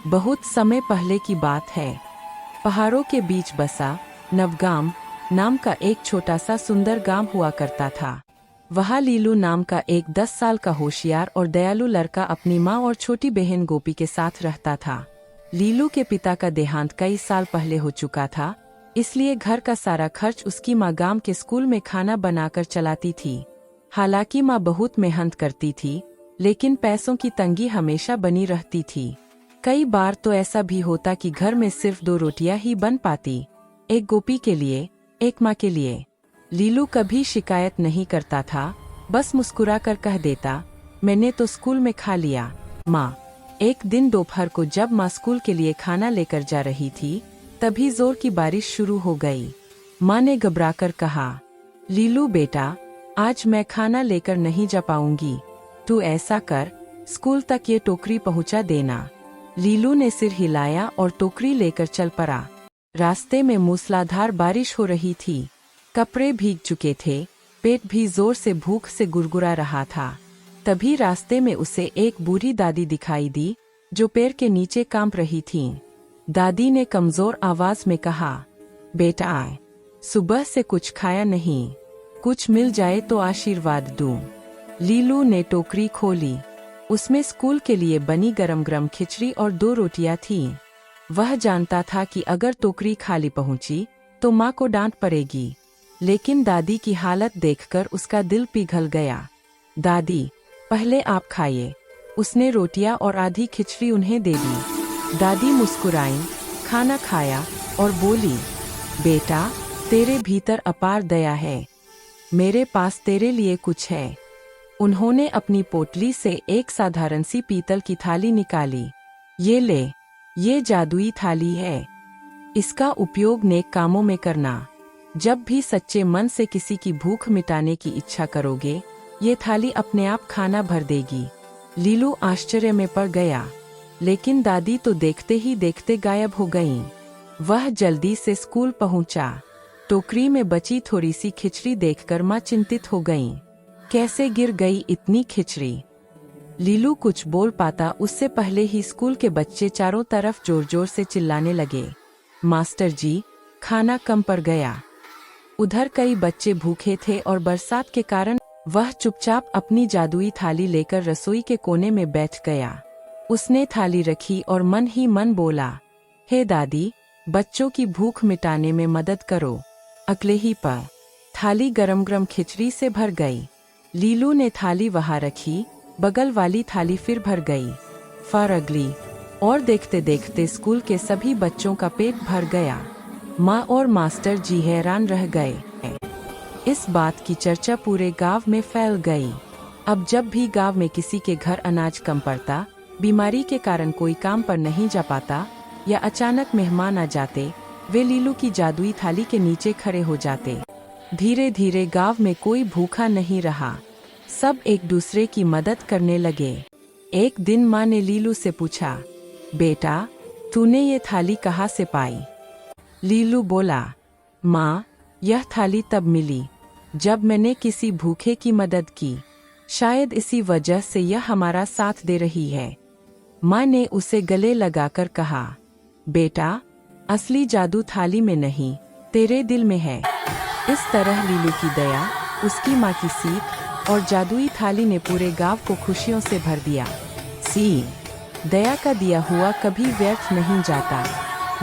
बहुत समय पहले की बात है। पहाड़ों के बीच बसा नवगाम नाम का एक छोटा सा सुंदर गांव हुआ करता था। वहाँ लीलू नाम का एक 10 साल का होशियार और दयालु लड़का अपनी माँ और छोटी बहन गोपी के साथ रहता था। लीलू के पिता का देहांत कई साल पहले हो चुका था, इसलिए घर का सारा खर्च उसकी माँ गांव के स्कूल में खाना बनाकर चलाती थी। हालांकि माँ बहुत मेहनत करती थी, लेकिन पैसों की तंगी हमेशा बनी रहती थी। कई बार तो ऐसा भी होता कि घर में सिर्फ 2 रोटियां ही बन पाती, एक गोपी के लिए, एक माँ के लिए। लीलू कभी शिकायत नहीं करता था, बस मुस्कुराकर कह देता, मैंने तो स्कूल में खा लिया माँ। एक दिन दोपहर को जब माँ स्कूल के लिए खाना लेकर जा रही थी, तभी जोर की बारिश शुरू हो गई। माँ ने घबराकर कहा, लीलू बेटा, आज मैं खाना लेकर नहीं जा पाऊंगी। तू ऐसा कर, स्कूल तक ये टोकरी पहुंचा देना। लीलू ने सिर हिलाया और टोकरी लेकर चल पड़ा। रास्ते में मूसलाधार बारिश हो रही थी, कपड़े भीग चुके थे, पेट भी जोर से भूख से गुड़गुड़ा रहा था। तभी रास्ते में उसे एक बूढ़ी दादी दिखाई दी, जो पेड़ के नीचे कांप रही थीं। दादी ने कमजोर आवाज में कहा, बेटा, सुबह से कुछ खाया नहीं, कुछ मिल जाए तो आशीर्वाद दूं। लीलू ने टोकरी खोली। उसमें स्कूल के लिए बनी गरम-गरम खिचड़ी और 2 रोटियां थीं। वह जानता था कि अगर टोकरी खाली पहुंची तो माँ को डांट पड़ेगी, लेकिन दादी की हालत देखकर उसका दिल पिघल गया। दादी, पहले आप खाइए। उसने रोटियां और आधी खिचड़ी उन्हें दे दी। दादी मुस्कुराईं, खाना खाया और बोली, बेटा, तेरे भीतर अपार दया है, मेरे पास तेरे लिए कुछ है। उन्होंने अपनी पोटली से एक साधारण सी पीतल की थाली निकाली। ये ले, ये जादुई थाली है। इसका उपयोग नेक कामों में करना। जब भी सच्चे मन से किसी की भूख मिटाने की इच्छा करोगे, ये थाली अपने आप खाना भर देगी। लीलू आश्चर्य में पड़ गया, लेकिन दादी तो देखते ही देखते गायब हो गईं। वह जल्दी से स्कूल पहुंचा। टोकरी में बची थोड़ी सी खिचड़ी देखकर माँ चिंतित हो गईं। कैसे गिर गई इतनी खिचड़ी? लीलू कुछ बोल पाता उससे पहले ही स्कूल के बच्चे चारों तरफ जोर जोर से चिल्लाने लगे, मास्टर जी, खाना कम पड़ गया। उधर कई बच्चे भूखे थे और बरसात के कारण वह चुपचाप अपनी जादुई थाली लेकर रसोई के कोने में बैठ गया। उसने थाली रखी और मन ही मन बोला, हे दादी, बच्चों की भूख मिटाने में मदद करो। अगले ही पल थाली गरम-गरम खिचड़ी से भर गई। लीलू ने थाली वहां रखी, बगल वाली थाली फिर भर गई, फिर अगली, और देखते देखते स्कूल के सभी बच्चों का पेट भर गया। माँ और मास्टर जी हैरान रह गए। इस बात की चर्चा पूरे गांव में फैल गई। अब जब भी गांव में किसी के घर अनाज कम पड़ता, बीमारी के कारण कोई काम पर नहीं जा पाता या अचानक मेहमान आ जाते, वे लीलू की जादुई थाली के नीचे खड़े हो जाते। धीरे धीरे गांव में कोई भूखा नहीं रहा, सब एक दूसरे की मदद करने लगे। एक दिन माँ ने लीलू से पूछा, बेटा, तूने ये थाली कहाँ से पाई? लीलू बोला, माँ, यह थाली तब मिली जब मैंने किसी भूखे की मदद की। शायद इसी वजह से यह हमारा साथ दे रही है। माँ ने उसे गले लगाकर कहा, बेटा, असली जादू थाली में नहीं, तेरे दिल में है। इस तरह लीलू की दया, उसकी माँ की सीख और जादुई थाली ने पूरे गांव को खुशियों से भर दिया। दया का दिया हुआ कभी व्यर्थ नहीं जाता।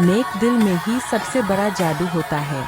नेक दिल में ही सबसे बड़ा जादू होता है।